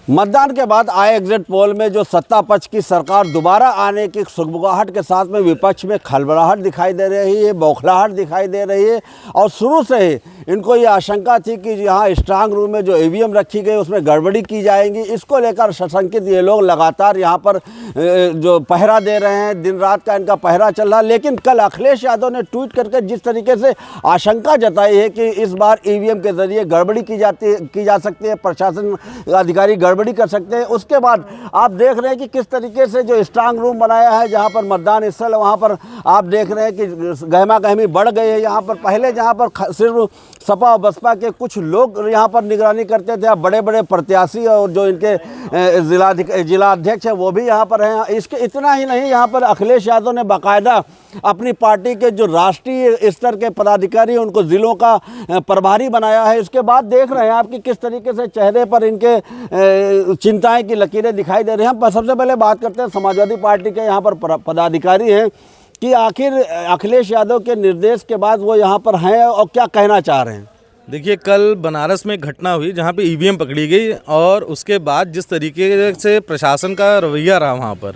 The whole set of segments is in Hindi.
मतदान के बाद आए एग्जिट पोल में जो सत्ता पक्ष की सरकार दोबारा आने की सुगबुगाहट के साथ में विपक्ष में खलबलाहट दिखाई दे रही है, बौखलाहट दिखाई दे रही है। और शुरू से ही इनको ये आशंका थी कि यहाँ स्ट्रांग रूम में जो ईवीएम रखी गई उसमें गड़बड़ी की जाएगी। इसको लेकर सशंकित ये लोग लगातार यहाँ पर जो पहरा दे रहे हैं, दिन रात का इनका पहरा चल रहा है। लेकिन कल अखिलेश यादव ने ट्वीट करके जिस तरीके से आशंका जताई है कि इस बार ईवीएम के जरिए गड़बड़ी की जा सकती है, प्रशासन अधिकारी गड़बड़ी कर सकते हैं, उसके बाद आप देख रहे हैं कि किस तरीके से जो स्ट्रांग रूम बनाया है जहां पर मतदान स्थल है वहां पर आप देख रहे हैं कि गहमा गहमी बढ़ गई है। यहां पर पहले जहां पर सिर्फ सपा और बसपा के कुछ लोग यहां पर निगरानी करते थे, अब बड़े बड़े प्रत्याशी और जो इनके जिला अध्यक्ष है वो भी यहां पर हैं। इसके इतना ही नहीं, यहां पर अखिलेश यादव ने बाकायदा अपनी पार्टी के जो राष्ट्रीय स्तर के पदाधिकारी उनको जिलों का प्रभारी बनाया है। इसके बाद देख रहे हैं आप कि किस तरीके से चेहरे पर इनके चिंताएं की लकीरें दिखाई दे रही हैं। सबसे पहले बात करते हैं समाजवादी पार्टी के यहाँ पर पदाधिकारी हैं कि आखिर अखिलेश यादव के निर्देश के बाद वो यहाँ पर हैं और क्या कहना चाह रहे हैं। देखिए, कल बनारस में एक घटना हुई जहाँ पे ईवीएम पकड़ी गई और उसके बाद जिस तरीके से प्रशासन का रवैया रहा वहाँ पर,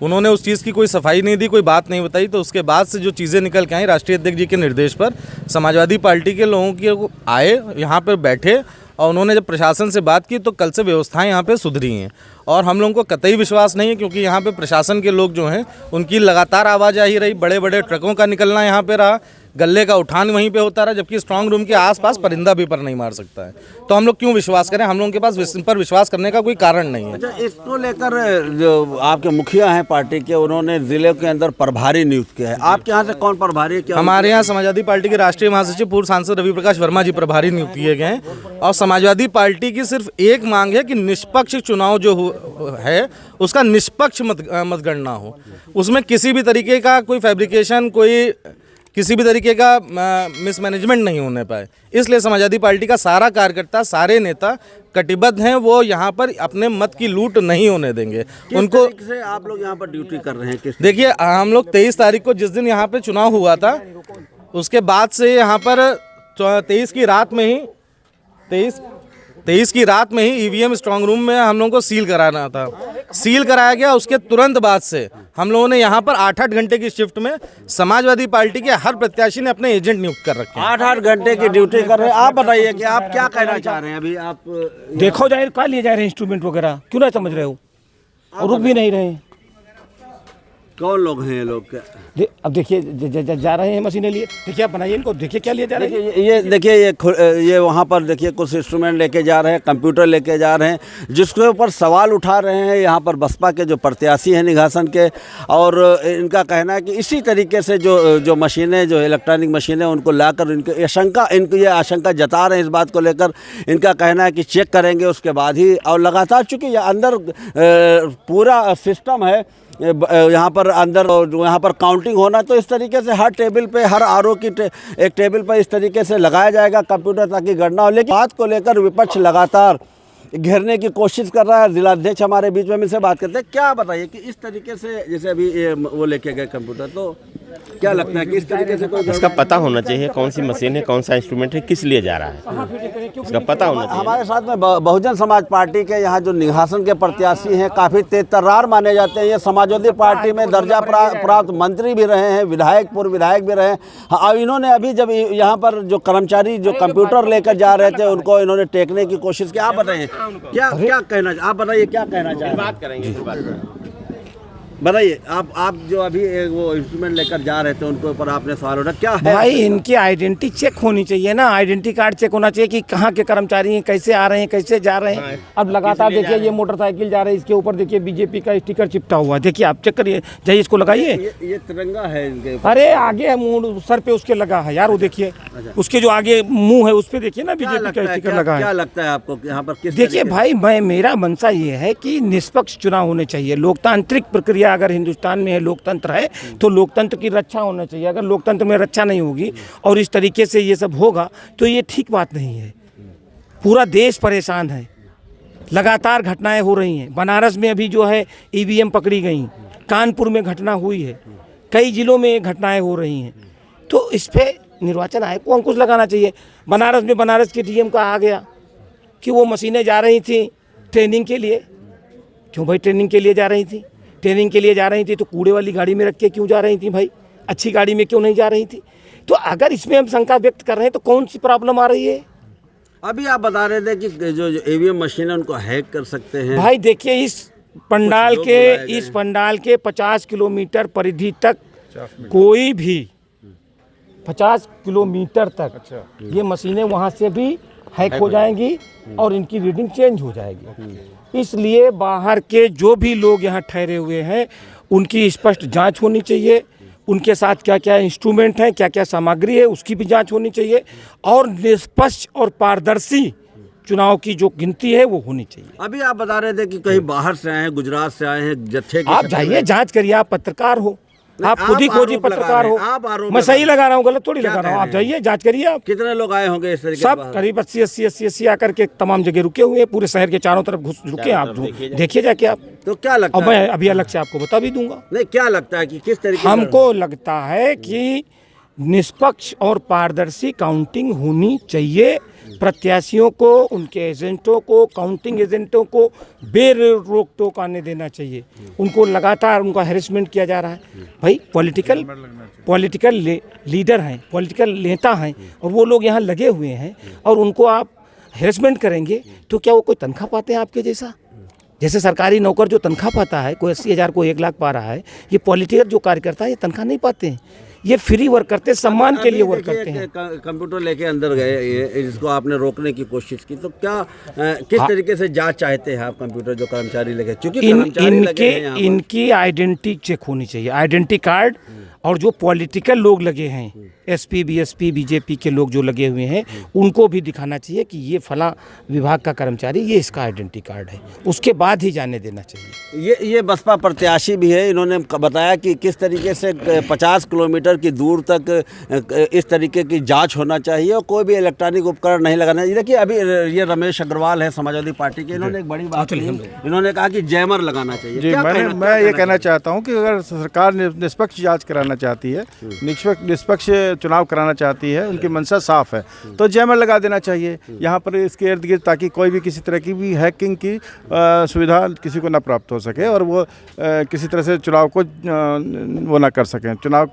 उन्होंने उस चीज़ की कोई सफाई नहीं दी, कोई बात नहीं बताई। तो उसके बाद से जो चीज़ें निकल के आई, राष्ट्रीय अध्यक्ष जी के निर्देश पर समाजवादी पार्टी के लोगों के आए यहाँ पर बैठे और उन्होंने जब प्रशासन से बात की तो कल से व्यवस्थाएं यहाँ पे सुधरी हैं। और हम लोगों को कतई विश्वास नहीं है, क्योंकि यहाँ पे प्रशासन के लोग जो हैं उनकी लगातार आवाज़ आ ही रही, बड़े बड़े ट्रकों का निकलना यहाँ पे रहा, गले का उठान वहीं पे होता रहा, जबकि स्ट्रांग रूम के आसपास परिंदा भी पर नहीं मार सकता है। तो हम लोग क्यों विश्वास करें, हम लोगों के पास इस पर विश्वास करने का कोई कारण नहीं है। अच्छा, इसको लेकर जो आपके मुखिया हैं पार्टी के, उन्होंने जिले के अंदर प्रभारी नियुक्त किया है। आपके यहाँ से कौन प्रभारी है? हमारे यहाँ समाजवादी पार्टी के राष्ट्रीय महासचिव पूर्व सांसद रवि प्रकाश वर्मा जी प्रभारी नियुक्त किए गए हैं। और समाजवादी पार्टी की सिर्फ एक मांग है कि निष्पक्ष चुनाव जो है उसका निष्पक्ष मतगणना हो, उसमें किसी भी तरीके का कोई फैब्रिकेशन, कोई किसी भी तरीके का मिसमैनेजमेंट नहीं होने पाए। इसलिए समाजवादी पार्टी का सारा कार्यकर्ता, सारे नेता कटिबद्ध हैं, वो यहाँ पर अपने मत की लूट नहीं होने देंगे। उनको से आप लोग यहाँ पर ड्यूटी कर रहे हैं? देखिए, हम लोग 23 तारीख को जिस दिन यहाँ पे चुनाव हुआ था उसके बाद से यहाँ पर 23 की रात में ही ईवीएम स्ट्रांग रूम में हम लोगों को सील कराना था। सील कराया गया, उसके तुरंत बाद से हम लोगों ने यहाँ पर 8-8 घंटे की शिफ्ट में समाजवादी पार्टी के हर प्रत्याशी ने अपने एजेंट नियुक्त कर रखे हैं। 8-8 घंटे की ड्यूटी कर रहे हैं। आप बताइए कि आप क्या कहना चाह रहे हैं? अभी आप देखो जाहिर क्या लिए जा रहे हैं इंस्ट्रूमेंट वगैरह, क्यों ना समझ रहे हो, और रुक भी नहीं रहे हैं। कौन लोग हैं ये लोग? अब देखिए जा रहे हैं मशीनें लिए, देखिए आप बनाइए इनको, देखिए क्या लिए जा रहे हैं। ये देखिए, ये वहाँ पर देखिए कुछ इंस्ट्रूमेंट लेके जा रहे हैं, कंप्यूटर लेके जा रहे हैं, जिसके ऊपर सवाल उठा रहे हैं यहाँ पर बसपा के जो प्रत्याशी हैं निघासन के। और इनका कहना है कि इसी तरीके से जो मशीनें, जो इलेक्ट्रॉनिक मशीनें, उनको लाकर इनको ये आशंका जता रहे हैं। इस बात को लेकर इनका कहना है कि चेक करेंगे उसके बाद ही। और लगातार चूँकि ये अंदर पूरा सिस्टम है यहाँ पर अंदर, यहाँ पर काउंटिंग होना, तो इस तरीके से हर टेबल पे, हर आरओ की एक टेबल पर इस तरीके से लगाया जाएगा कंप्यूटर ताकि गणना हो। लेकिन बात को लेकर विपक्ष लगातार घेरने की कोशिश कर रहा है। जिला अध्यक्ष हमारे बीच में इनसे बात करते हैं। क्या बताइए कि इस तरीके से जैसे अभी ये वो लेके गए कंप्यूटर, तो क्या लगता है कि इस तरीके से कोई इसका पता होना चाहिए कौन सी मशीन है, कौन सा इंस्ट्रूमेंट है, किस लिए जा रहा है, इसका पता होना चाहिए। हमारे साथ में बहुजन समाज पार्टी के यहाँ जो निघासन के प्रत्याशी हैं, काफ़ी तेज-तर्रार माने जाते हैं। ये समाजवादी पार्टी में दर्जा प्राप्त मंत्री भी रहे हैं, पूर्व विधायक भी रहे हैं। हाँ, इन्होंने अभी जब यहाँ पर जो कर्मचारी जो कंप्यूटर लेकर जा रहे थे उनको इन्होंने टेकने की कोशिश की। आप बताइए क्या कहना, आप बताइए क्या कहना चाह रहे हैं? बात करेंगे, बताइए आप जो अभी वो इंस्ट्रूमेंट लेकर जा रहे थे उनके ऊपर आपने सवाल उठा, क्या है? भाई इनकी आइडेंटिटी चेक होनी चाहिए ना, आइडेंटिटी कार्ड चेक होना चाहिए कि कहाँ के कर्मचारी हैं, कैसे आ रहे हैं, कैसे जा रहे हैं। अब लगातार देखिए ये मोटरसाइकिल जा रही है, इसके ऊपर देखिए बीजेपी का स्टिकर चिपटा हुआ है। देखिए आप चेक करिए, जाइए इसको लगाइए। ये तिरंगा है इनके? अरे आगे मुंह सर पे उसके लगा है यार, वो देखिए उसके जो आगे मुंह है उस पर देखिए ना बीजेपी का स्टिकर लगा है। क्या लगता है आपको यहाँ पर? देखिए भाई, मेरा मंशा ये है कि निष्पक्ष चुनाव होने चाहिए। लोकतांत्रिक प्रक्रिया अगर हिंदुस्तान में है, लोकतंत्र है, तो लोकतंत्र की रक्षा होना चाहिए। अगर लोकतंत्र में रक्षा नहीं होगी और इस तरीके से ये सब होगा तो ये ठीक बात नहीं है। पूरा देश परेशान है, लगातार घटनाएं हो रही हैं। बनारस में अभी जो है ईवीएम पकड़ी गई, कानपुर में घटना हुई है, कई जिलों में घटनाएं हो रही हैं। तो इस पर निर्वाचन आयोग को अंकुश लगाना चाहिए। बनारस में बनारस के डीएम का आ गया कि वो मशीनें जा रही थी ट्रेनिंग के लिए। क्यों भाई ट्रेनिंग के लिए जा रही थी? ट्रेनिंग के लिए जा रही थी तो कूड़े वाली गाड़ी में रख के क्यों जा रही थी भाई? अच्छी गाड़ी में क्यों नहीं जा रही थी? तो अगर इसमें हम शंका व्यक्त कर रहे हैं तो कौन सी प्रॉब्लम आ रही है? अभी आप बता रहे थे कि जो ईवीएम मशीन है उनको हैक कर सकते हैं। भाई देखिए इस पंडाल लोग बुलाए गए इस पंडाल के 50 किलोमीटर परिधि तक कोई भी 50 किलोमीटर तक ये मशीनें वहाँ से भी हैक हो जाएंगी और इनकी रीडिंग चेंज हो जाएगी। इसलिए बाहर के जो भी लोग यहाँ ठहरे हुए हैं उनकी स्पष्ट जांच होनी चाहिए। उनके साथ क्या क्या इंस्ट्रूमेंट हैं, क्या क्या सामग्री है, उसकी भी जांच होनी चाहिए और निष्पक्ष और पारदर्शी चुनाव की जो गिनती है वो होनी चाहिए। अभी आप बता रहे थे कि कहीं बाहर से आए हैं, गुजरात से आए हैं, जत्थे के आप शक्ल जाइए में। जांच करिए, आप पत्रकार हो, आप आप खुद ही खोजी आरोप लगा पत्रकार रहे हो। हैं, आप आरोप मैं लगा सही लगा रहा हूँ, गलत थोड़ी क्या लगा रहा हूँ। कह आप रहे हैं? जाइए जांच करिए। आप कितने लोग आए होंगे इस तरीके सब बाहर? करीब 80 आकर के तमाम जगह रुके हुए हैं, पूरे शहर के चारों तरफ रुके हैं। आप देखिए जाके आप। तो क्या लगता अब है? मैं अभी अलग से आपको बता भी दूंगा। नहीं, क्या लगता है कि किस तरीके से- हमको लगता है कि निष्पक्ष और पारदर्शी काउंटिंग होनी चाहिए। प्रत्याशियों को, उनके एजेंटों को, काउंटिंग एजेंटों को बेरोक टोक आने देना चाहिए। उनको लगातार उनका हैरेसमेंट किया जा रहा है। भाई पॉलिटिकल लीडर हैं, पॉलिटिकल नेता हैं और वो लोग यहाँ लगे हुए हैं और उनको आप हैरेसमेंट करेंगे तो क्या वो कोई तनख्वाह पाते हैं आपके जैसा? जैसे सरकारी नौकर जो तनख्वाह पाता है, कोई 80,000 को 1 लाख पा रहा है, ये पॉलिटिकल जो कार्यकर्ता है ये तनख्वाह नहीं पाते हैं। ये फ्री वर्क करते हैं, सम्मान के लिए वर्क करते हैं। कंप्यूटर लेके अंदर गए, ये जिसको आपने रोकने की कोशिश की, तो क्या किस तरीके से जांच चाहते हैं आप? कंप्यूटर जो कर्मचारी लगे, क्योंकि कर्मचारी लगे हैं यहाँ पर। इनकी आइडेंटिटी चेक होनी चाहिए, आइडेंटिटी कार्ड। और जो पॉलिटिकल लोग लगे हैं, एसपी, बीएसपी, बीजेपी के लोग जो लगे हुए हैं, उनको भी दिखाना चाहिए कि ये फला विभाग का कर्मचारी, ये इसका आइडेंटिटी कार्ड है। उसके बाद ही जाने देना चाहिए। ये बसपा प्रत्याशी भी है, इन्होंने बताया कि किस तरीके से 50 किलोमीटर की दूर तक इस तरीके की जांच होना चाहिए और कोई भी इलेक्ट्रॉनिक उपकरण नहीं लगाना चाहिए। देखिए अभी ये रमेश अग्रवाल है समाजवादी पार्टी के, इन्होंने एक बड़ी बात कही। इन्होंने कहा कि जैमर लगाना चाहिए। जी, मैं ये कहना चाहता हूँ कि अगर सरकार निष्पक्ष जांच कराना चाहती है, निष्पक्ष चुनाव कराना चाहती है, उनकी मंशा साफ है, तो जैमर लगा देना चाहिए यहाँ पर इसके इर्द गिर्द, ताकि कोई भी किसी तरह की भी हैकिंग की सुविधा किसी को ना प्राप्त हो सके और वो किसी तरह से चुनाव को वो ना कर सकें, चुनाव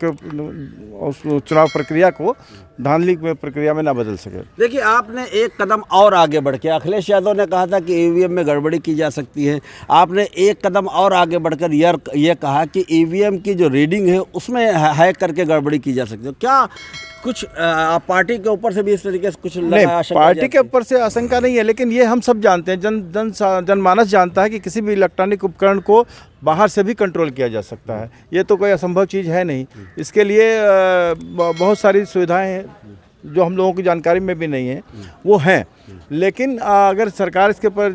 प्रक्रिया को धांधली प्रक्रिया में ना बदल सके। देखिए आपने एक कदम और आगे बढ़ के, अखिलेश यादव ने कहा था कि ईवीएम में गड़बड़ी की जा सकती है, आपने एक कदम और आगे बढ़कर ये कहा कि ईवीएम की जो रीडिंग है उसमें हैक करके गड़बड़ी की जा सकती है। क्या कुछ आप पार्टी के ऊपर से भी इस तरीके से कुछ नहीं, पार्टी के ऊपर से आशंका नहीं है, लेकिन ये हम सब जानते हैं, जनमानस जानता है कि किसी भी इलेक्ट्रॉनिक उपकरण को बाहर से भी कंट्रोल किया जा सकता है। ये तो कोई असंभव चीज़ है नहीं। इसके लिए बहुत सारी सुविधाएं हैं जो हम लोगों की जानकारी में भी नहीं है, वो हैं। लेकिन अगर सरकार इसके ऊपर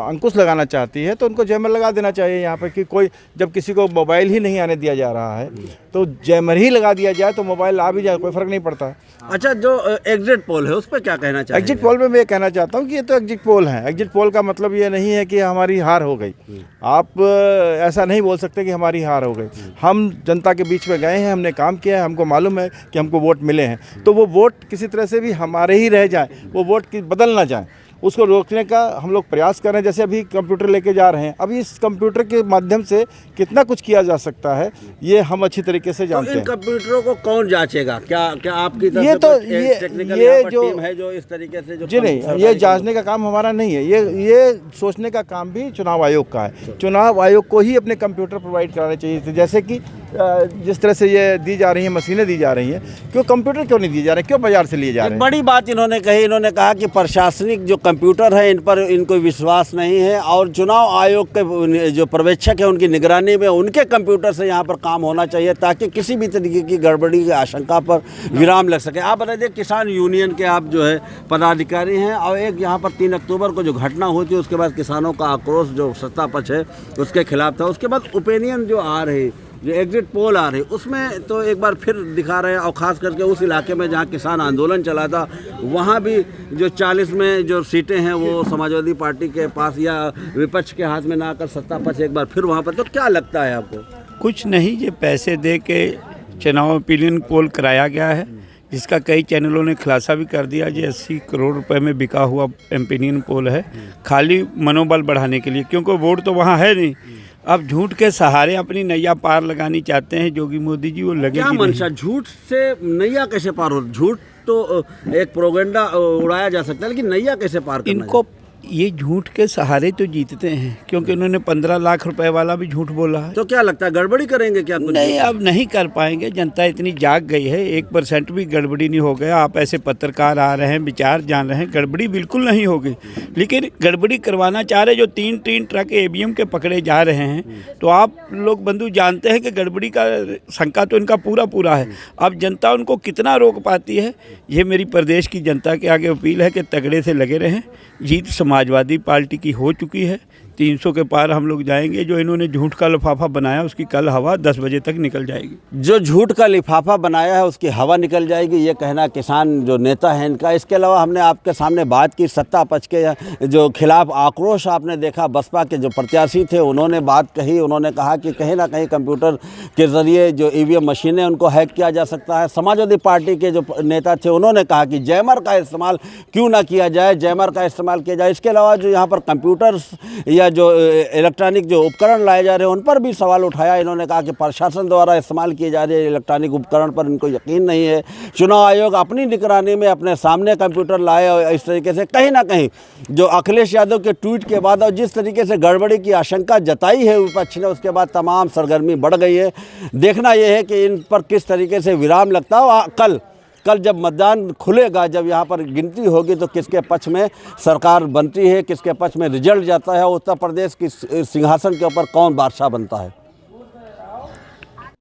अंकुश लगाना चाहती है तो उनको जैमर लगा देना चाहिए यहाँ पर, कि कोई जब किसी को मोबाइल ही नहीं आने दिया जा रहा है तो जैमर ही लगा दिया जाए तो मोबाइल आ भी जाए, कोई फ़र्क नहीं पड़ता। अच्छा, जो एग्जिट पोल है उस पर क्या कहना चाहिए? एग्जिट पोल में मैं कहना चाहता हूँ कि ये तो एग्जिट पोल है। एग्जिट पोल का मतलब ये नहीं है कि हमारी हार हो गई। आप ऐसा नहीं बोल सकते कि हमारी हार हो गई। हम जनता के बीच में गए हैं, हमने काम किया है, हमको मालूम है कि हमको वोट मिले हैं, तो वो वोट किसी तरह से भी हमारे ही रह जाए, वो वोट की बदल ना जाए, उसको रोकने का हम लोग प्रयास कर रहे हैं। जैसे अभी कंप्यूटर लेके जा रहे हैं, अभी इस कंप्यूटर के माध्यम से कितना कुछ किया जा सकता है ये हम अच्छी तरीके से जानते हैं। इन कंप्यूटरों को कौन जांचेगा? क्या आपकी तरफ ये से तो कुछ टेक्निकल ये जो टीम है जो इस तरीके से जो जी नहीं, ये जांचने का काम हमारा नहीं है, ये सोचने का काम भी चुनाव आयोग का है। चुनाव आयोग को ही अपने कंप्यूटर प्रोवाइड कराने चाहिए थे। जैसे कि जिस तरह से ये दी जा रही है, मशीनें दी जा रही हैं, क्यों कंप्यूटर क्यों नहीं दिए जा रहे, क्यों बाजार से लिए जा रहे हैं? बड़ी बात इन्होंने कही, इन्होंने कहा कि प्रशासनिक जो कंप्यूटर है इन पर इनको विश्वास नहीं है और चुनाव आयोग के जो पर्यवेक्षक है उनकी निगरानी में उनके कंप्यूटर से यहाँ पर काम होना चाहिए ताकि किसी भी तरीके की गड़बड़ी की आशंका पर विराम लग सके। आप बता दें, किसान यूनियन के आप जो है पदाधिकारी हैं और एक यहाँ पर 3 अक्टूबर को जो घटना हुई थी उसके बाद किसानों का आक्रोश जो सत्ता पक्ष है उसके खिलाफ था। उसके बाद ओपिनियन जो आ रही, जो एग्जिट पोल आ रही, उसमें तो एक बार फिर दिखा रहे हैं और ख़ास करके उस इलाके में जहां किसान आंदोलन चला था वहां भी जो 40 में जो सीटें हैं वो समाजवादी पार्टी के पास या विपक्ष के हाथ में ना आकर सत्ता पक्ष एक बार फिर वहां पर। तो क्या लगता है आपको? कुछ नहीं, ये पैसे दे के चुनाव ओपिनियन पोल कराया गया है जिसका कई चैनलों ने खुलासा भी कर दिया कि 80 करोड़ रुपए में बिका हुआ एम्पिनियन पोल है, खाली मनोबल बढ़ाने के लिए, क्योंकि वोट तो वहाँ है नहीं। अब झूठ के सहारे अपनी नैया पार लगानी चाहते हैं योगी मोदी जी, वो लगे क्या मंशा? झूठ से नैया कैसे पार हो? झूठ तो एक प्रोपेगेंडा उड़ाया जा सकता है, लेकिन नैया कैसे पार करना है? इनको ये झूठ के सहारे तो जीतते हैं, क्योंकि उन्होंने 15 लाख रुपए वाला भी झूठ बोला है। तो क्या लगता है गड़बड़ी करेंगे क्या कुछ? नहीं, अब नहीं कर पाएंगे, जनता इतनी जाग गई है, 1% भी गड़बड़ी नहीं हो गया। आप ऐसे पत्रकार आ रहे हैं, विचार जान रहे हैं, गड़बड़ी बिल्कुल नहीं होगी, लेकिन गड़बड़ी करवाना चाह रहे जो 3 ट्रक ईवीएम के पकड़े जा रहे हैं, तो आप लोग बंधु जानते हैं कि गड़बड़ी का शंका तो इनका पूरा है। अब जनता उनको कितना रोक पाती है, ये मेरी प्रदेश की जनता के आगे अपील है कि तगड़े से लगे रहें। जीत समाजवादी पार्टी की हो चुकी है, 300 के पार हम लोग जाएंगे। जो इन्होंने झूठ का लिफाफा बनाया उसकी कल हवा 10 बजे तक निकल जाएगी। जो झूठ का लिफाफा बनाया है उसकी हवा निकल जाएगी, ये कहना किसान जो नेता है इनका। इसके अलावा हमने आपके सामने बात की सत्ता पक्ष के जो खिलाफ आक्रोश आपने देखा, बसपा के जो प्रत्याशी थे उन्होंने बात कही। उन्होंने कहा कि कहीं ना कहीं कंप्यूटर के ज़रिए जो ईवीएम मशीनें उनको हैक किया जा सकता है। समाजवादी पार्टी के जो नेता थे उन्होंने कहा कि जैमर का इस्तेमाल क्यों ना किया जाए, जैमर का इस्तेमाल किया जाए। इसके अलावा जो यहाँ पर कंप्यूटर या जो इलेक्ट्रॉनिक जो उपकरण लाए जा रहे हैं उन पर भी सवाल उठाया। इन्होंने कहा कि प्रशासन द्वारा इस्तेमाल किए जा रहे इलेक्ट्रॉनिक उपकरण पर इनको यकीन नहीं है। चुनाव आयोग अपनी निगरानी में अपने सामने कंप्यूटर लाए और इस तरीके से कहीं ना कहीं जो अखिलेश यादव के ट्वीट के बाद और जिस तरीके से गड़बड़ी की आशंका जताई है विपक्ष ने, उसके बाद तमाम सरगर्मी बढ़ गई है। देखना यह है कि इन पर किस तरीके से विराम लगता है। कल जब मतदान खुलेगा, जब यहाँ पर गिनती होगी, तो किसके पक्ष में सरकार बनती है, किसके पक्ष में रिजल्ट जाता है, उत्तर प्रदेश की सिंहासन के ऊपर कौन बादशाह बनता है।